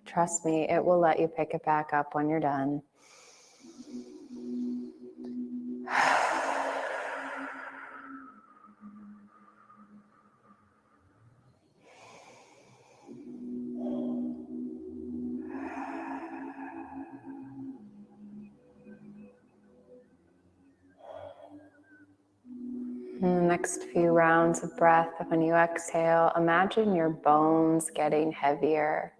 Trust me, it will let you pick it back up when you're done. In the next few rounds of breath, when you exhale, imagine your bones getting heavier.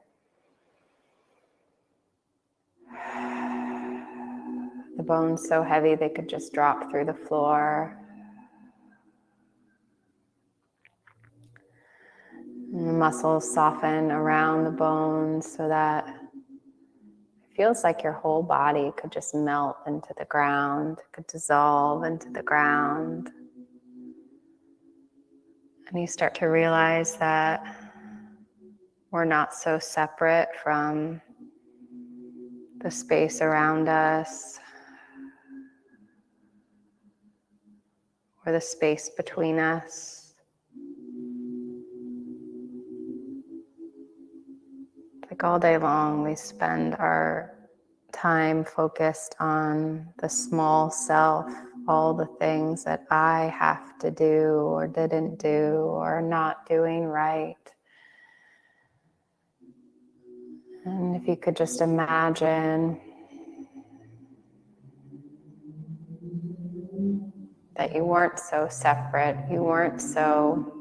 The bones so heavy they could just drop through the floor. And the muscles soften around the bones so that it feels like your whole body could just melt into the ground, could dissolve into the ground. And you start to realize that we're not so separate from the space around us or the space between us. Like all day long, we spend our time focused on the small self, all the things that I have to do or didn't do or not doing right. And if you could just imagine that you weren't so separate, you weren't so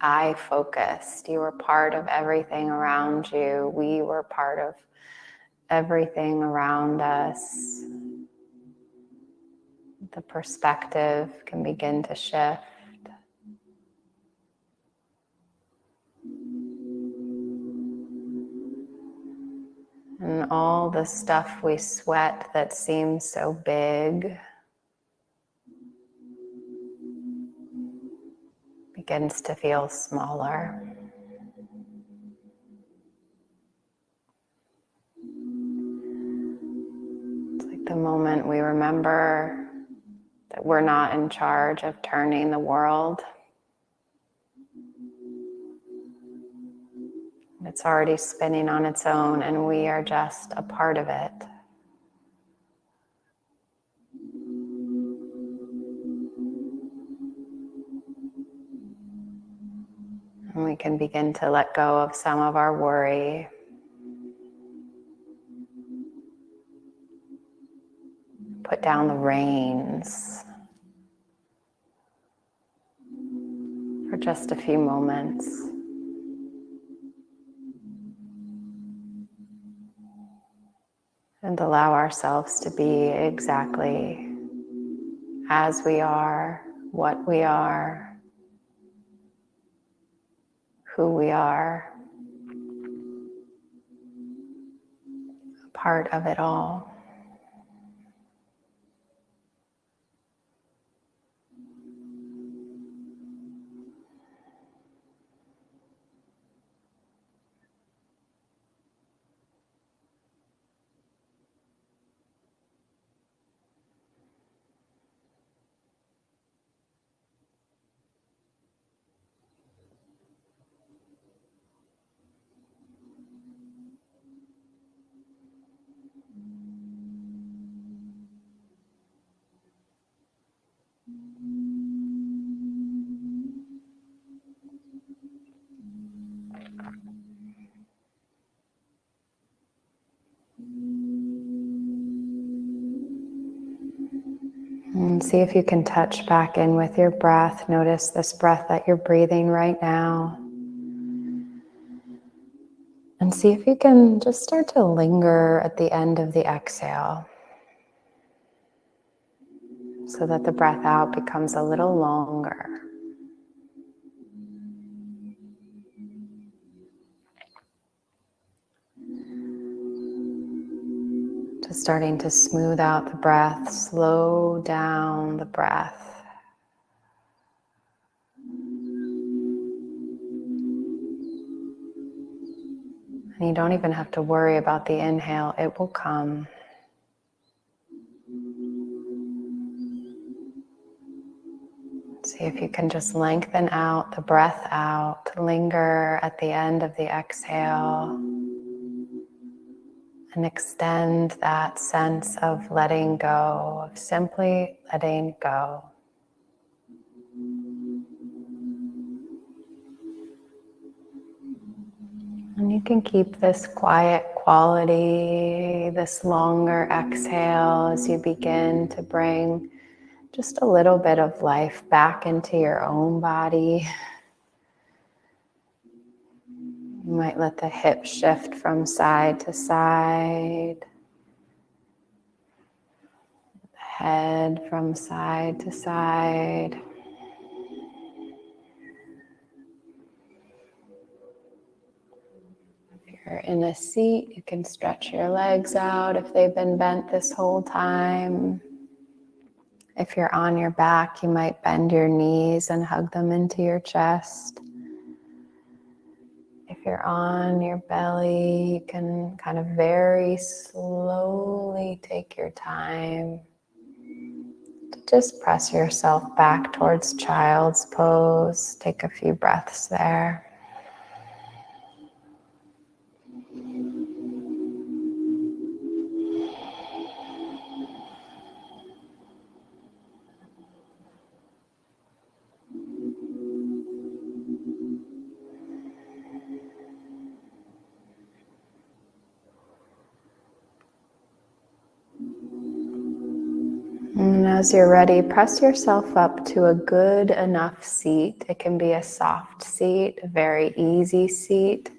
I-focused, you were part of everything around you, we were part of everything around us, the perspective can begin to shift. And all the stuff we sweat that seems so big begins to feel smaller. It's like the moment we remember that we're not in charge of turning the world. It's already spinning on its own, and we are just a part of it. And we can begin to let go of some of our worry. Put down the reins for just a few moments. And allow ourselves to be exactly as we are, what we are, who we are, a part of it all. And see if you can touch back in with your breath. Notice this breath that you're breathing right now. And see if you can just start to linger at the end of the exhale so that the breath out becomes a little longer. Just starting to smooth out the breath, slow down the breath. And you don't even have to worry about the inhale, it will come. See if you can just lengthen out the breath out, linger at the end of the exhale. and extend that sense of letting go, of simply letting go. And you can keep this quiet quality, this longer exhale as you begin to bring just a little bit of life back into your own body. You might let the hips shift from side to side, the head from side to side. If you're in a seat, you can stretch your legs out if they've been bent this whole time. If you're on your back, you might bend your knees and hug them into your chest. If you're on your belly, you can kind of very slowly take your time to just press yourself back towards child's pose. Take a few breaths there. And as you're ready, press yourself up to a good enough seat. It can be a soft seat, a very easy seat.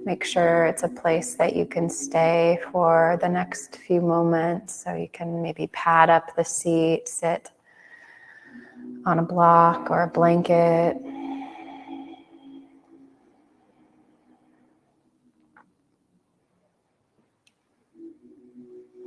Make sure it's a place that you can stay for the next few moments. So you can maybe pad up the seat, sit on a block or a blanket.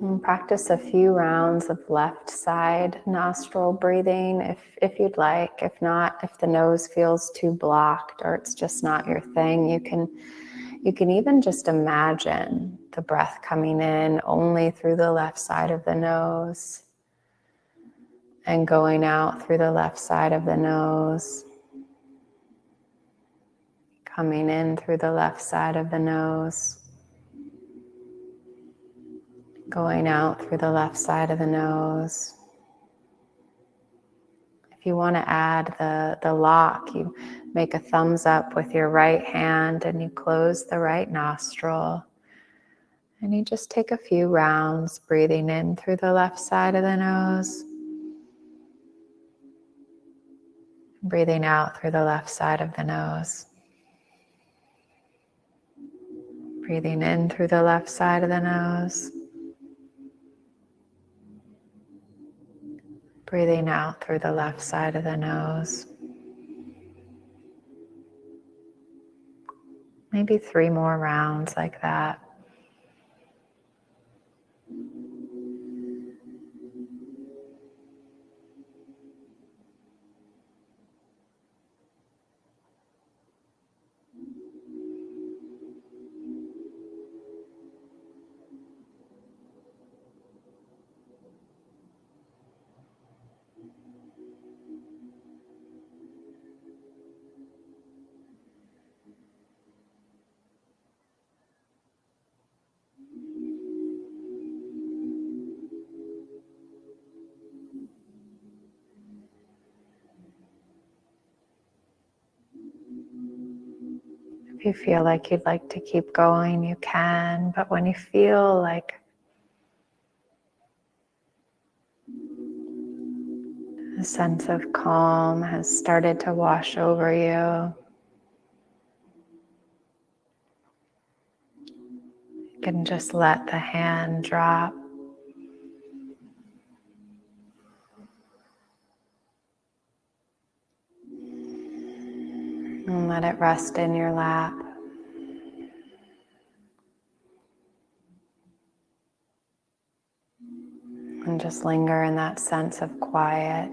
And practice a few rounds of left side nostril breathing if you'd like. If not, if the nose feels too blocked or it's just not your thing, you can even just imagine the breath coming in only through the left side of the nose and going out through the left side of the nose, coming in through the left side of the nose, going out through the left side of the nose. If you want to add the lock, you make a thumbs up with your right hand and you close the right nostril. And you just take a few rounds, breathing in through the left side of the nose, breathing out through the left side of the nose, breathing in through the left side of the nose, breathing out through the left side of the nose. Maybe 3 more rounds like that. If you feel like you'd like to keep going, you can, but when you feel like a sense of calm has started to wash over you, you can just let the hand drop. And let it rest in your lap. And just linger in that sense of quiet.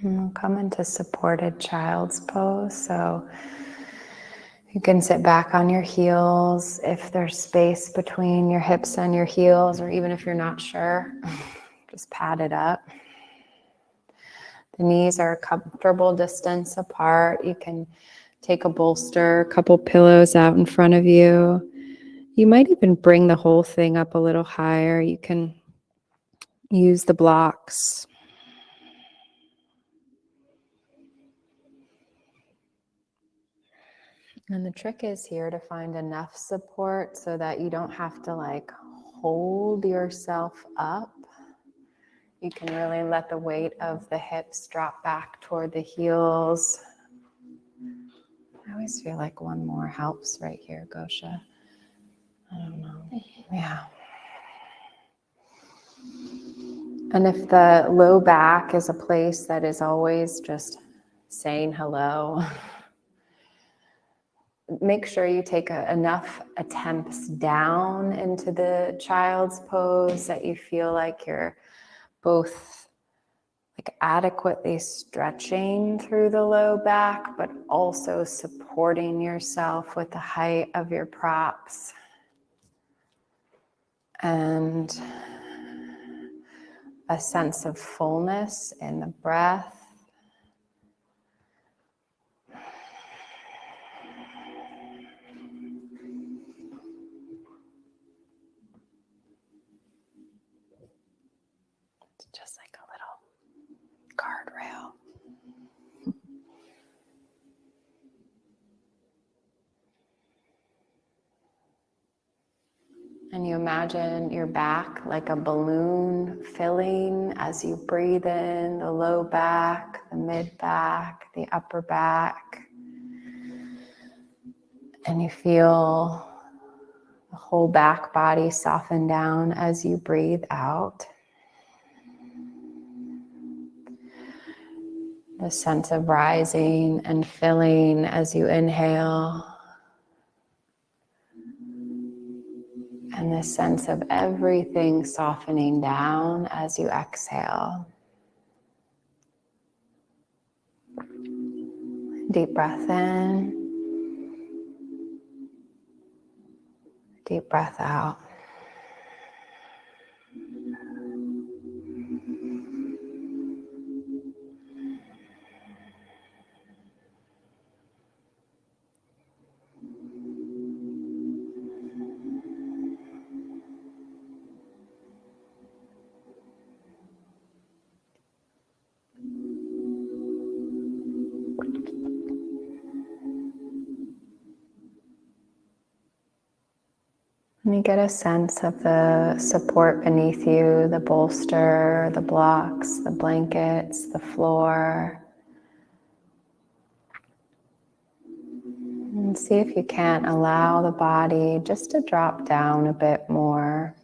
And we'll come into supported child's pose. So you can sit back on your heels if there's space between your hips and your heels, or even if you're not sure, just pad it up. The knees are a comfortable distance apart. You can take a bolster, a couple pillows out in front of you. You might even bring the whole thing up a little higher. You can use the blocks. And the trick is here to find enough support so that you don't have to like hold yourself up. You can really let the weight of the hips drop back toward the heels. I always feel like one more helps right here, Gosha. I don't know. Yeah. And if the low back is a place that is always just saying hello, make sure you take enough attempts down into the child's pose that you feel like you're both like adequately stretching through the low back, but also supporting yourself with the height of your props. And a sense of fullness in the breath. It's just like a little guardrail. And you imagine your back like a balloon filling as you breathe in the low back, the mid back, the upper back. And you feel the whole back body soften down as you breathe out. The sense of rising and filling as you inhale. And the sense of everything softening down as you exhale. Deep breath in. Deep breath out. And you get a sense of the support beneath you, the bolster, the blocks, the blankets, the floor. And see if you can't allow the body just to drop down a bit more.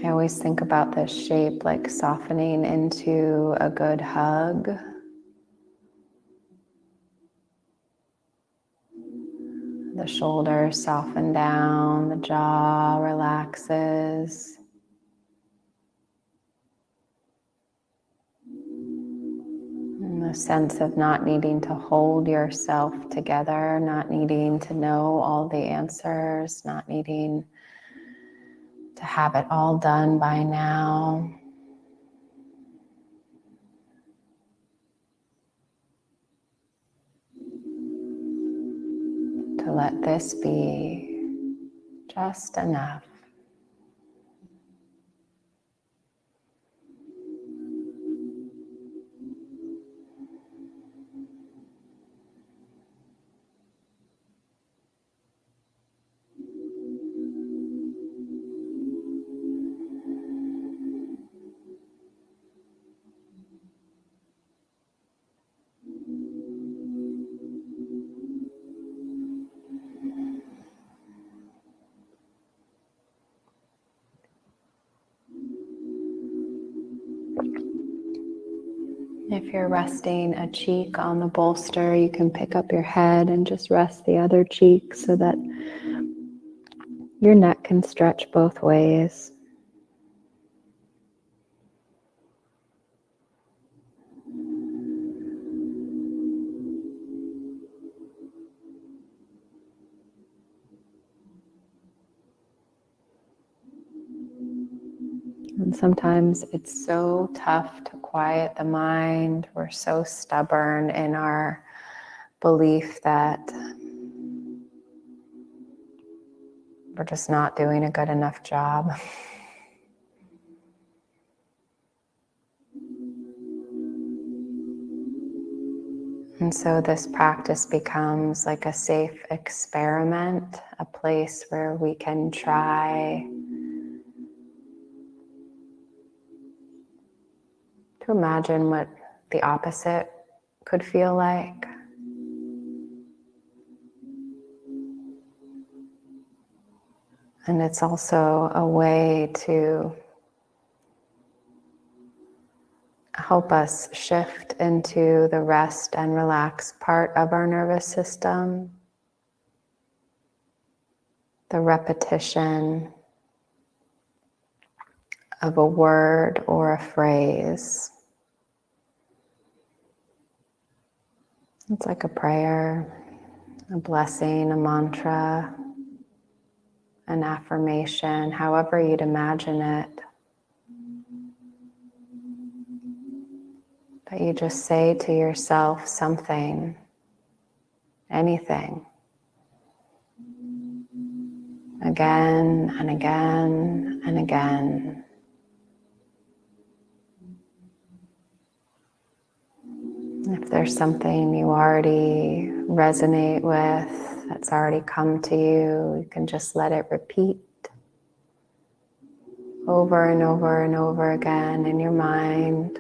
I always think about this shape like softening into a good hug. The shoulders soften down, the jaw relaxes. And the sense of not needing to hold yourself together, not needing to know all the answers, not needing to have it all done by now. To let this be just enough. If you're resting a cheek on the bolster, you can pick up your head and just rest the other cheek so that your neck can stretch both ways. And sometimes it's so tough to quiet the mind. We're so stubborn in our belief that we're just not doing a good enough job. And so this practice becomes like a safe experiment, a place where we can try to imagine what the opposite could feel like. And it's also a way to help us shift into the rest and relax part of our nervous system, the repetition of a word or a phrase. It's like a prayer, a blessing, a mantra, an affirmation, however you'd imagine it. But you just say to yourself something, anything, again and again and again. If there's something you already resonate with, that's already come to you, you can just let it repeat over and over and over again in your mind.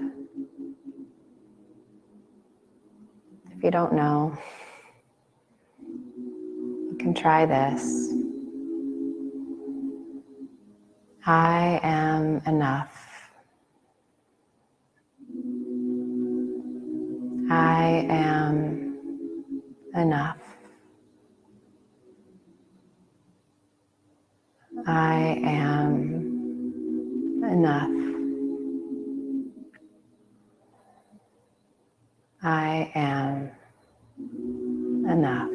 If you don't know, you can try this. I am enough. I am enough. I am enough. I am enough.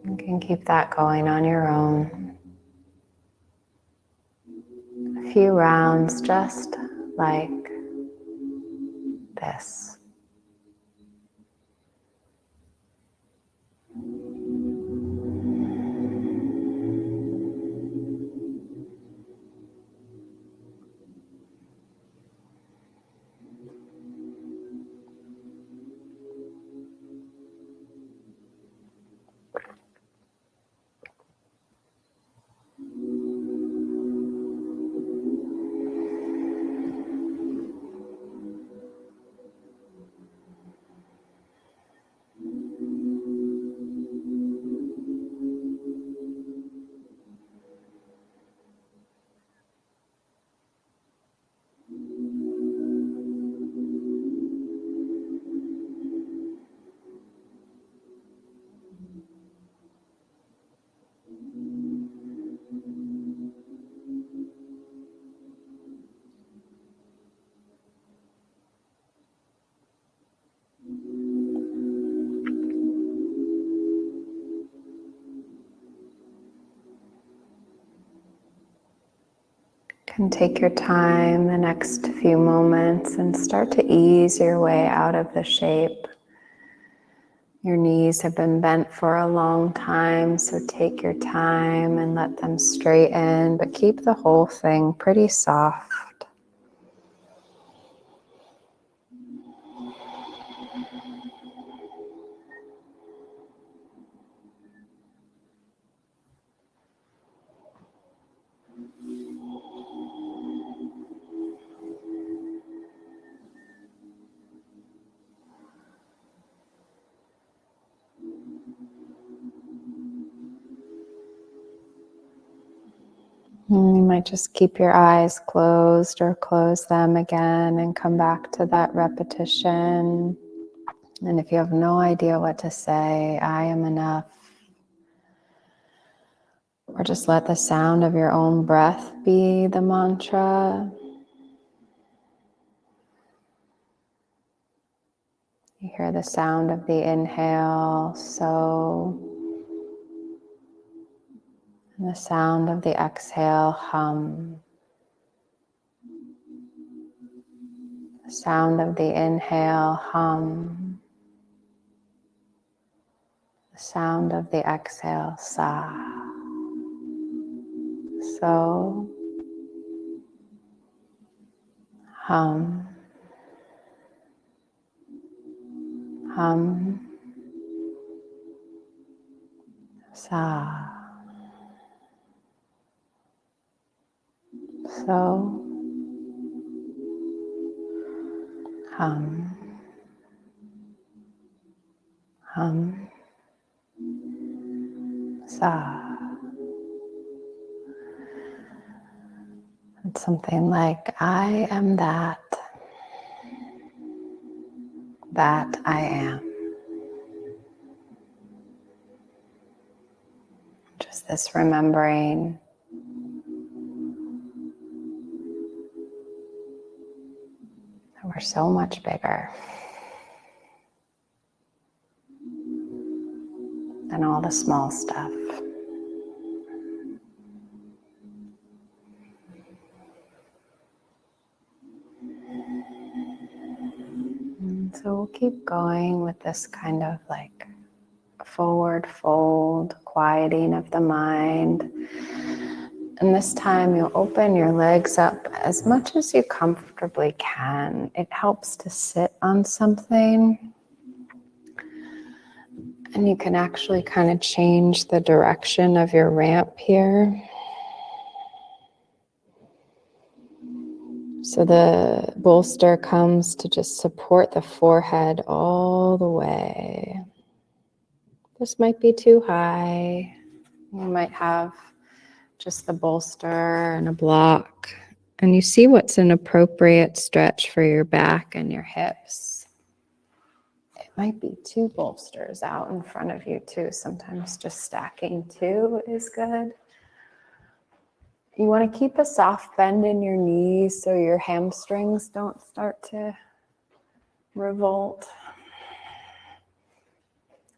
You can keep that going on your own. A few rounds just like this. And take your time the next few moments and start to ease your way out of the shape. Your knees have been bent for a long time, so take your time and let them straighten, but keep the whole thing pretty soft. You might just keep your eyes closed or close them again and come back to that repetition. And if you have no idea what to say, I am enough. Or just let the sound of your own breath be the mantra. You hear the sound of the inhale, so, And the sound of the exhale, hum. The sound of the inhale, hum. The sound of the exhale, sa. So, hum, hum, sa. So, hum, hum, sa. It's something like, I am that I am. Just this remembering that we're so much bigger than all the small stuff. And so we'll keep going with this kind of like forward fold, quieting of the mind. And this time you'll open your legs up as much as you comfortably can. It helps to sit on something. And you can actually kind of change the direction of your ramp here. So the bolster comes to just support the forehead all the way. This might be too high. You might have just the bolster and a block. And you see what's an appropriate stretch for your back and your hips. It might be two bolsters out in front of you too. Sometimes just stacking two is good. You want to keep a soft bend in your knees so your hamstrings don't start to revolt.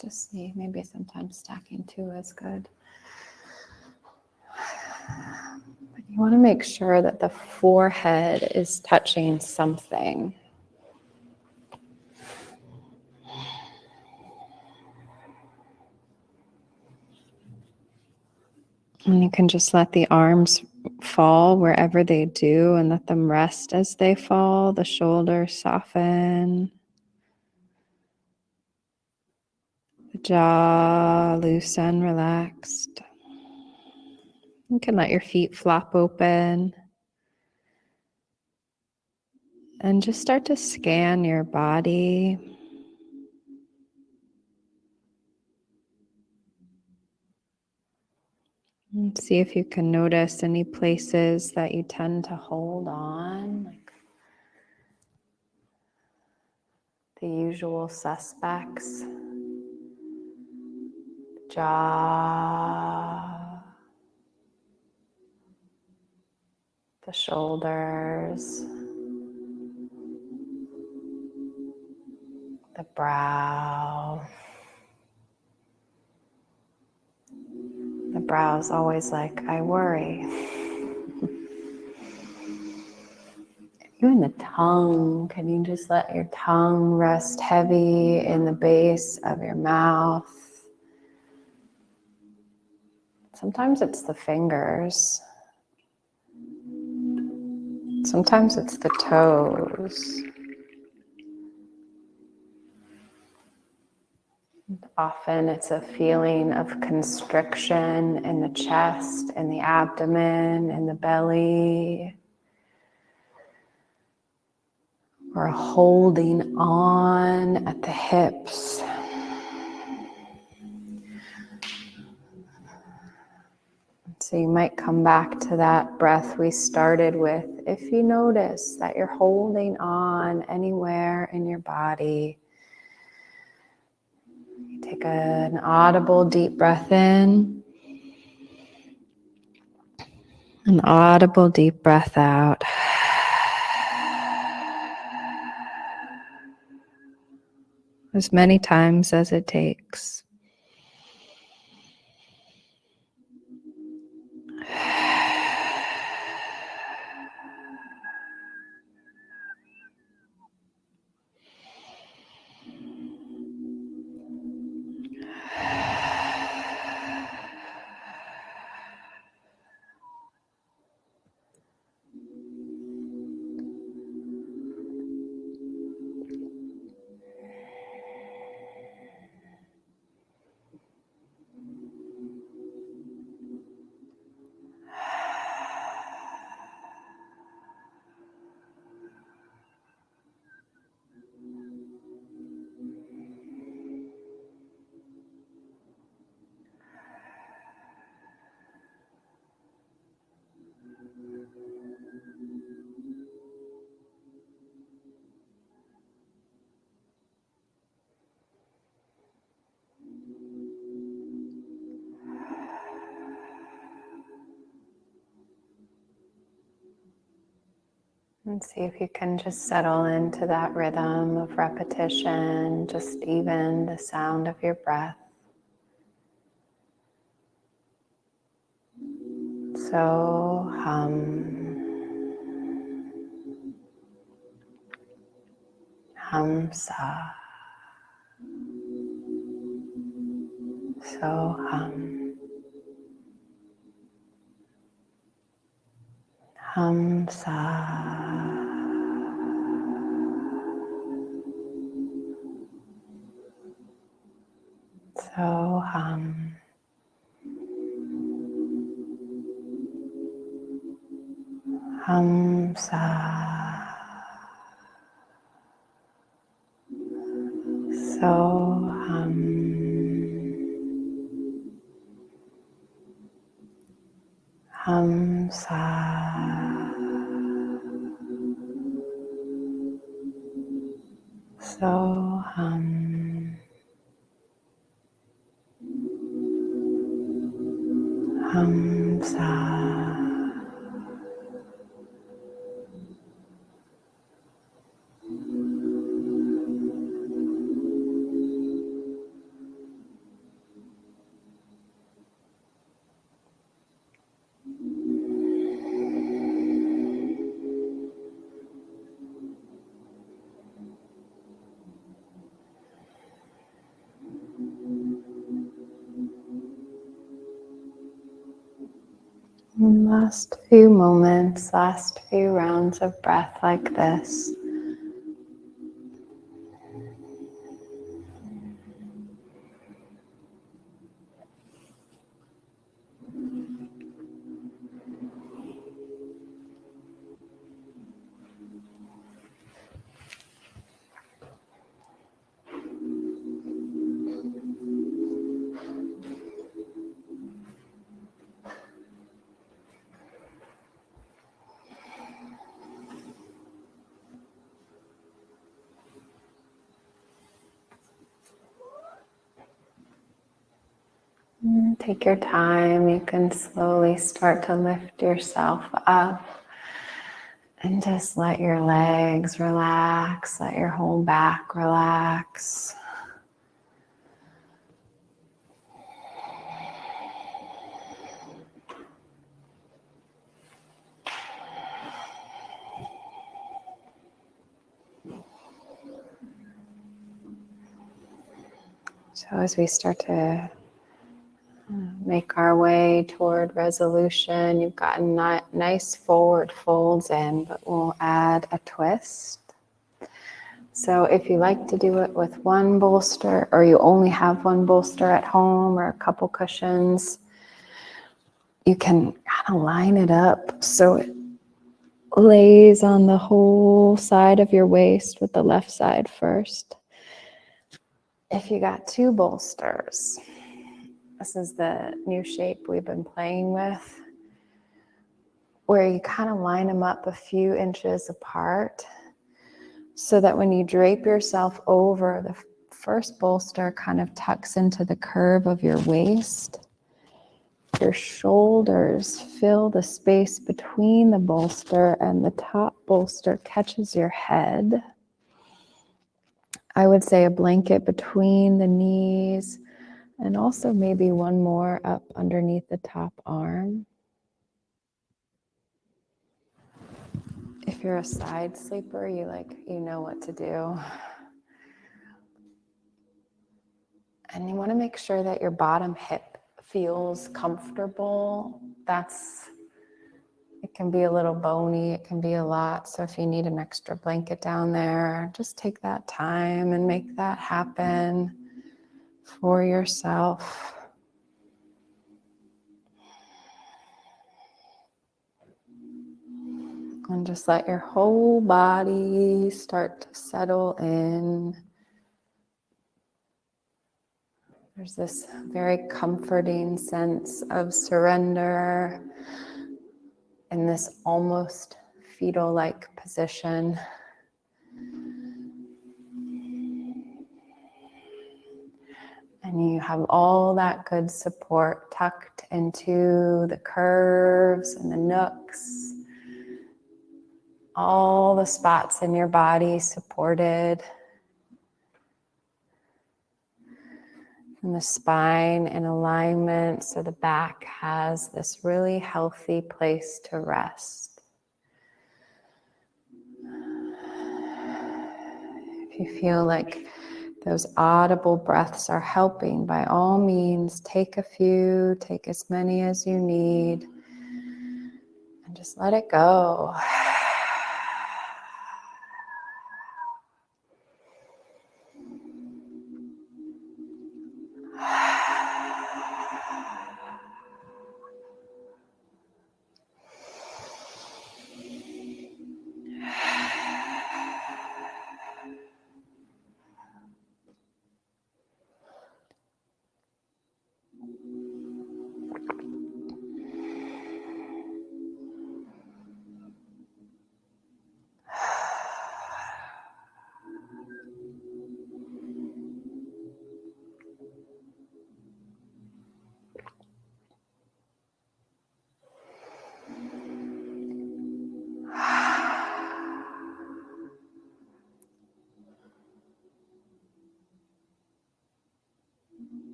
Just see, maybe sometimes stacking two is good. But you want to make sure that the forehead is touching something. And you can just let the arms fall wherever they do and let them rest as they fall. The shoulders soften. The jaw loose and relaxed. You can let your feet flop open. And just start to scan your body. And see if you can notice any places that you tend to hold on, like the usual suspects. Jaw, the shoulders, the brow. The brow's always like, I worry. Even the tongue, can you just let your tongue rest heavy in the base of your mouth? Sometimes it's the fingers. Sometimes it's the toes. Often it's a feeling of constriction in the chest, in the abdomen, in the belly. Or a holding on at the hips. So you might come back to that breath we started with. If you notice that you're holding on anywhere in your body, you take an audible deep breath in, an audible deep breath out. As many times as it takes. And see if you can just settle into that rhythm of repetition, just even the sound of your breath. So hum sa. So hum sa. So hum sa. So hum sa. So hum sa. And last few moments, last few rounds of breath like this. Take your time. You can slowly start to lift yourself up and just let your legs relax, let your whole back relax. So as we start to make our way toward resolution, you've gotten nice forward folds in, but we'll add a twist. So if you like to do it with one bolster, or you only have one bolster at home or a couple cushions, you can kind of line it up so it lays on the whole side of your waist with the left side first. If you got two bolsters, this is the new shape we've been playing with, where you kind of line them up a few inches apart so that when you drape yourself over, the first bolster kind of tucks into the curve of your waist. Your shoulders fill the space between the bolster, and the top bolster catches your head. I would say a blanket between the knees, and also maybe one more up underneath the top arm. If you're a side sleeper, you know what to do. And you want to make sure that your bottom hip feels comfortable. It can be a little bony, it can be a lot. So if you need an extra blanket down there, just take that time and make that happen for yourself. And just let your whole body start to settle in. There's this very comforting sense of surrender in this almost fetal-like position. And you have all that good support tucked into the curves and the nooks. All the spots in your body supported. And the spine in alignment, so the back has this really healthy place to rest. If you feel like those audible breaths are helping, by all means, take a few, take as many as you need, and just let it go.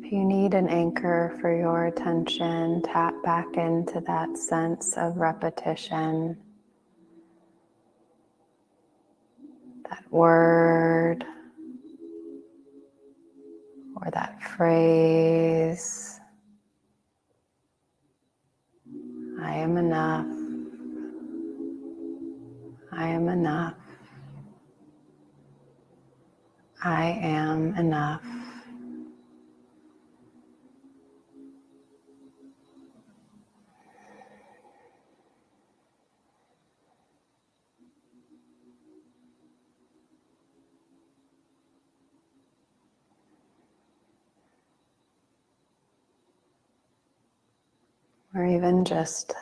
If you need an anchor for your attention, tap back into that sense of repetition, that word or that phrase. I am enough. I am enough. I am enough. Or even just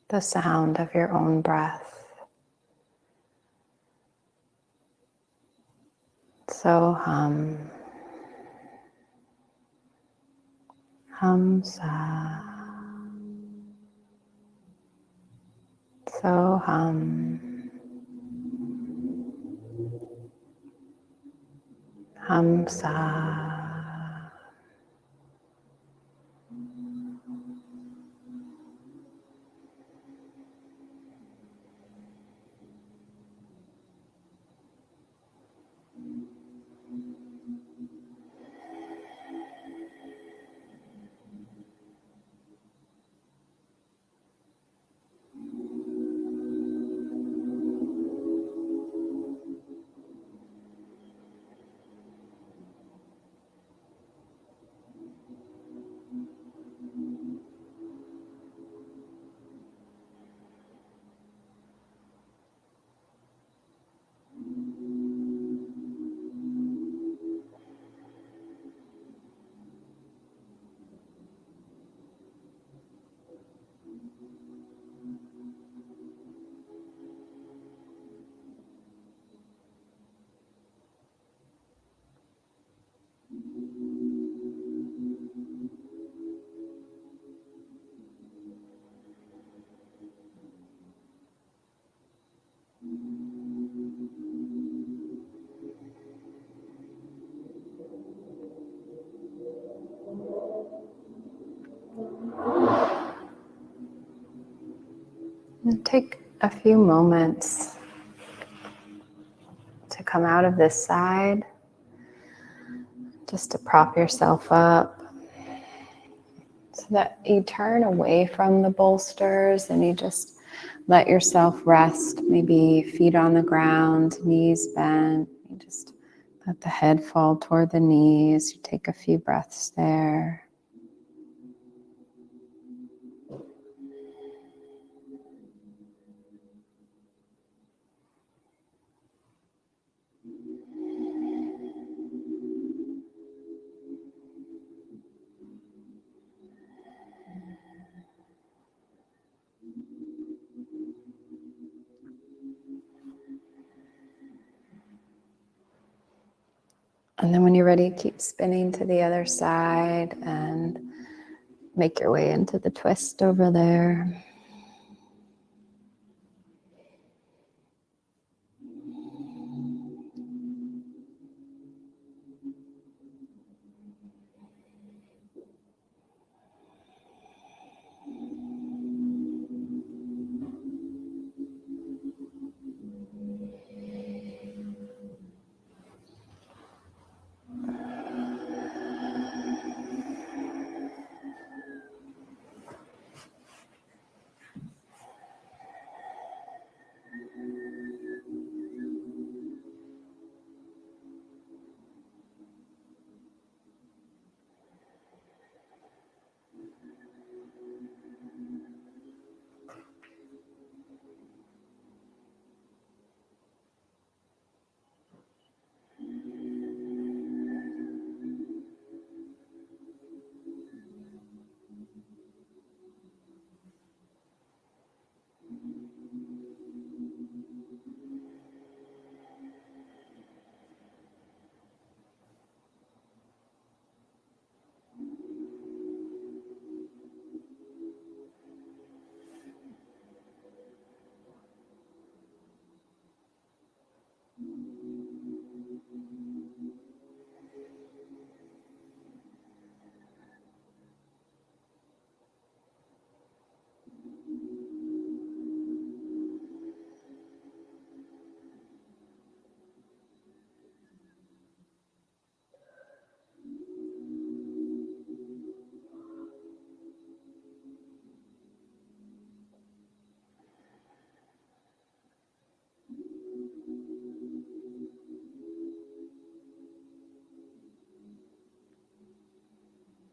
the sound of your own breath. So hum sa. So hum sa. And take a few moments to come out of this side, just to prop yourself up so that you turn away from the bolsters and you just let yourself rest, maybe feet on the ground, knees bent. You just let the head fall toward the knees. You take a few breaths there. And then when you're ready, keep spinning to the other side and make your way into the twist over there.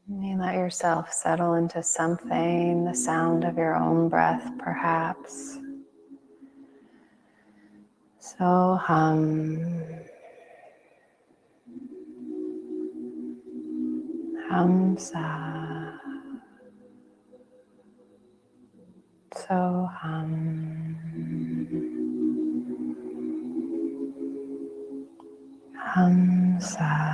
You let yourself settle into something, the sound of your own breath, perhaps. So hum sa. So hum Sa.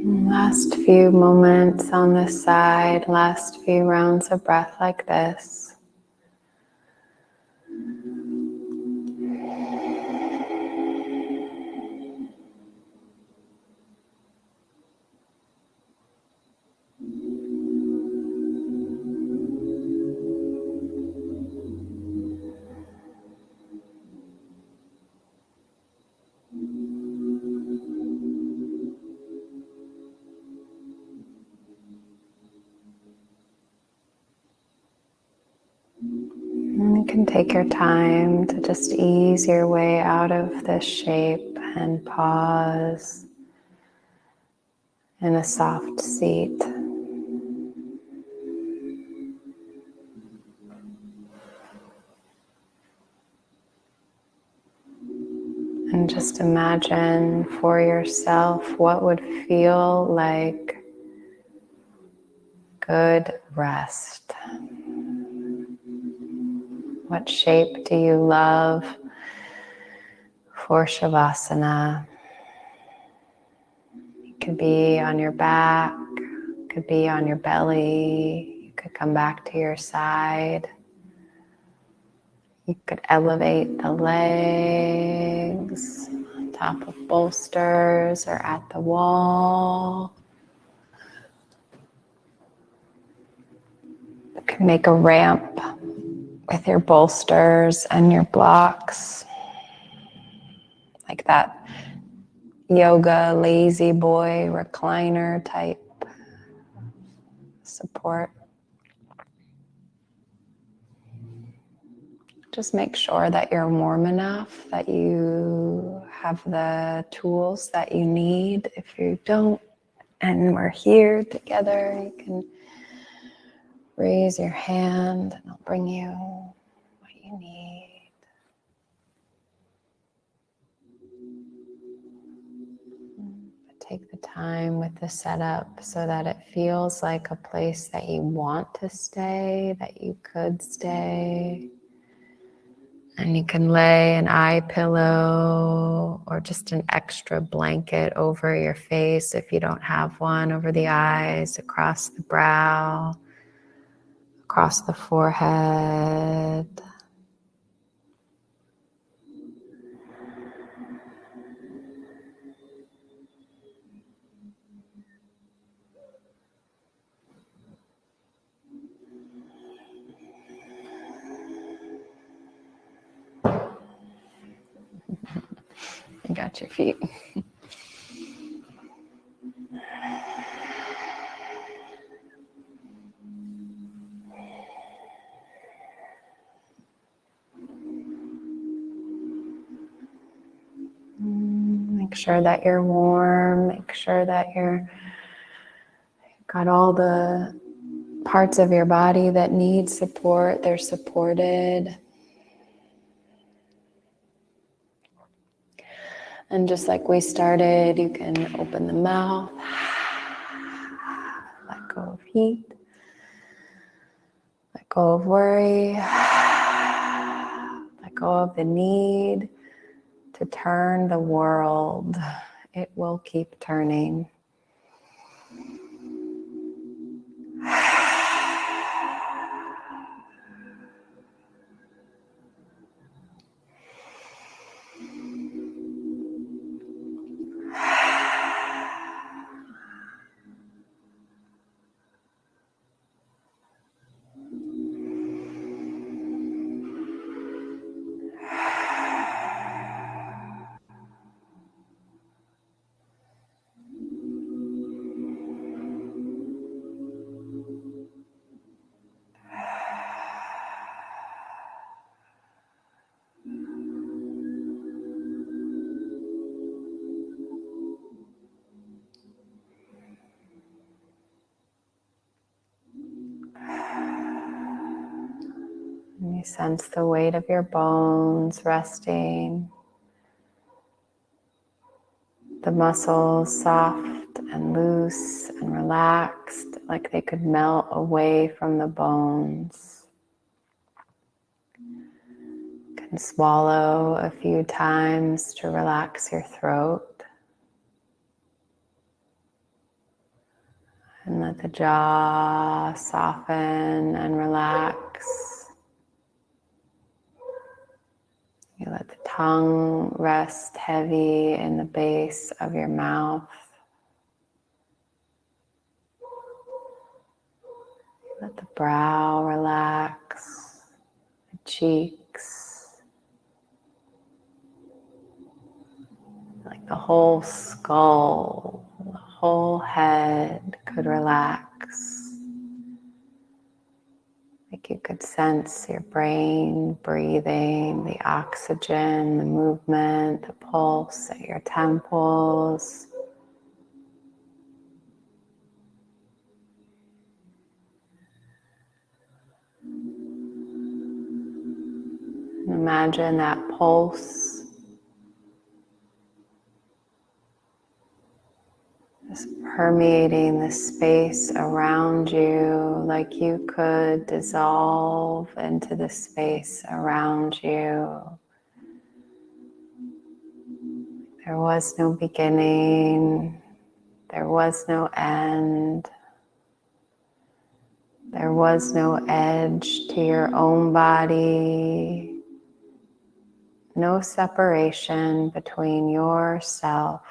Last few moments on this side, last few rounds of breath like this. And you can take your time to just ease your way out of this shape and pause in a soft seat. And just imagine for yourself what would feel like good rest. What shape do you love for Shavasana? It could be on your back, it could be on your belly, you could come back to your side. You could elevate the legs on top of bolsters or at the wall. You can make a ramp with your bolsters and your blocks, like that yoga lazy boy recliner type support. Just make sure that you're warm enough, that you have the tools that you need. If you don't, and we're here together, you can raise your hand and I'll bring you what you need. But take the time with the setup so that it feels like a place that you want to stay, that you could stay. And you can lay an eye pillow or just an extra blanket over your face if you don't have one, over the eyes, across the brow, across the forehead. at your feet. Make sure that you're warm. Make sure that you've got all the parts of your body that need support. They're supported. And just like we started, you can open the mouth, let go of heat, let go of worry, let go of the need to turn the world. It will keep turning. And you sense the weight of your bones resting, the muscles soft and loose and relaxed, like they could melt away from the bones. You can swallow a few times to relax your throat. And let the jaw soften and relax. You let the tongue rest heavy in the base of your mouth. Let the brow relax, the cheeks, like the whole skull, the whole head could relax. Like you could sense your brain breathing, the oxygen, the movement, the pulse at your temples. Imagine that pulse just permeating the space around you, like you could dissolve into the space around you. There was no beginning, there was no end, there was no edge to your own body, no separation between yourself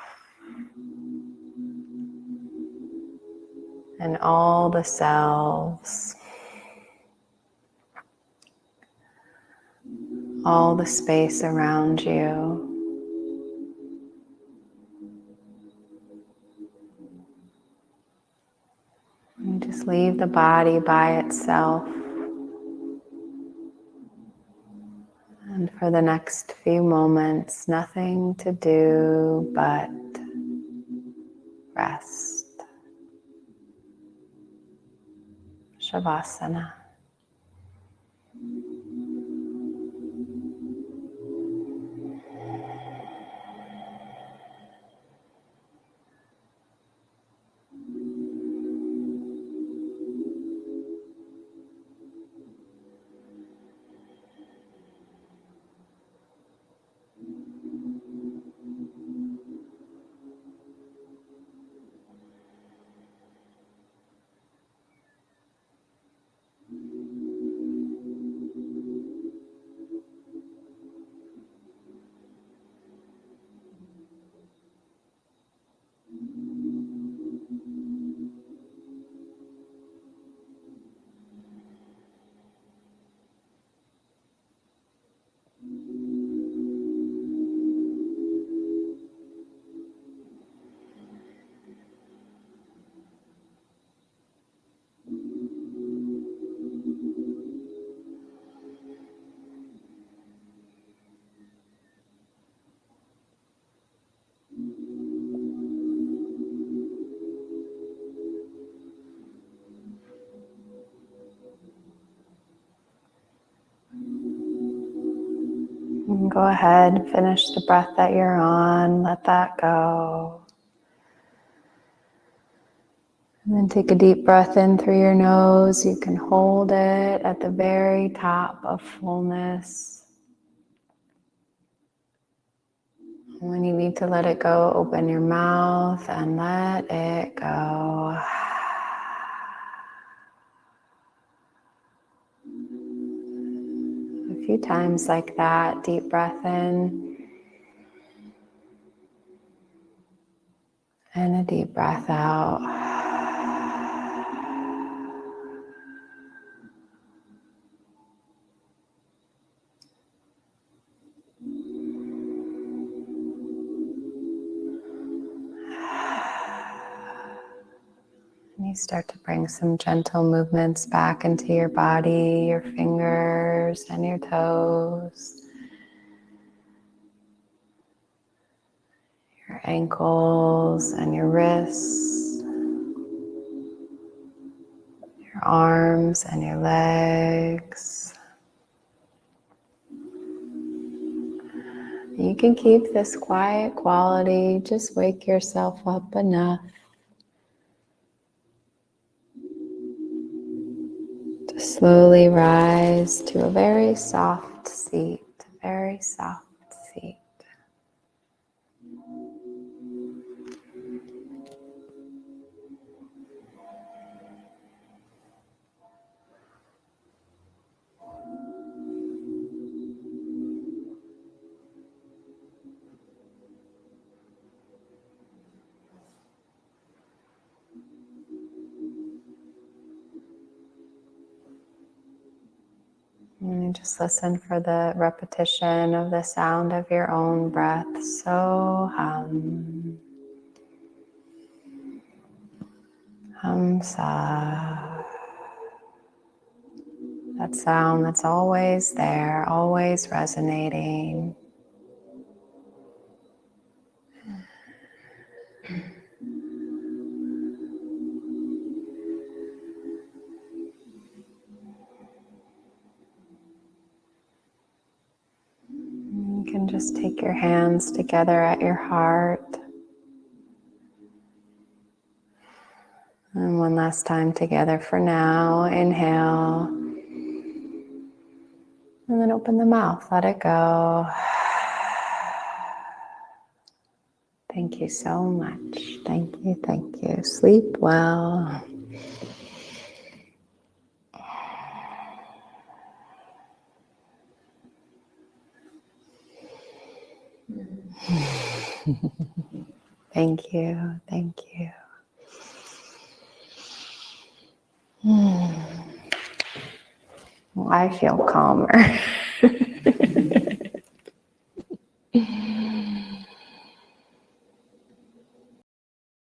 and all the selves, all the space around you. You just leave the body by itself. And for the next few moments, nothing to do but rest. Shavasana. go ahead, finish the breath that you're on, let that go. And then take a deep breath in through your nose. You can hold it at the very top of fullness. When you need to let it go, open your mouth and let it go. A few times like that, deep breath in and a deep breath out. And you start to bring some gentle movements back into your body, your fingers and your toes, your ankles and your wrists, your arms and your legs. You can keep this quiet quality, just wake yourself up enough to slowly rise to a very soft seat, very soft seat. And you just listen for the repetition of the sound of your own breath. So sa. That sound that's always there, always resonating. You can just take your hands together at your heart. And one last time together for now. Inhale. And then open the mouth. Let it go. Thank you so much. Thank you, thank you. Sleep well. Thank you, thank you. Well, I feel calmer.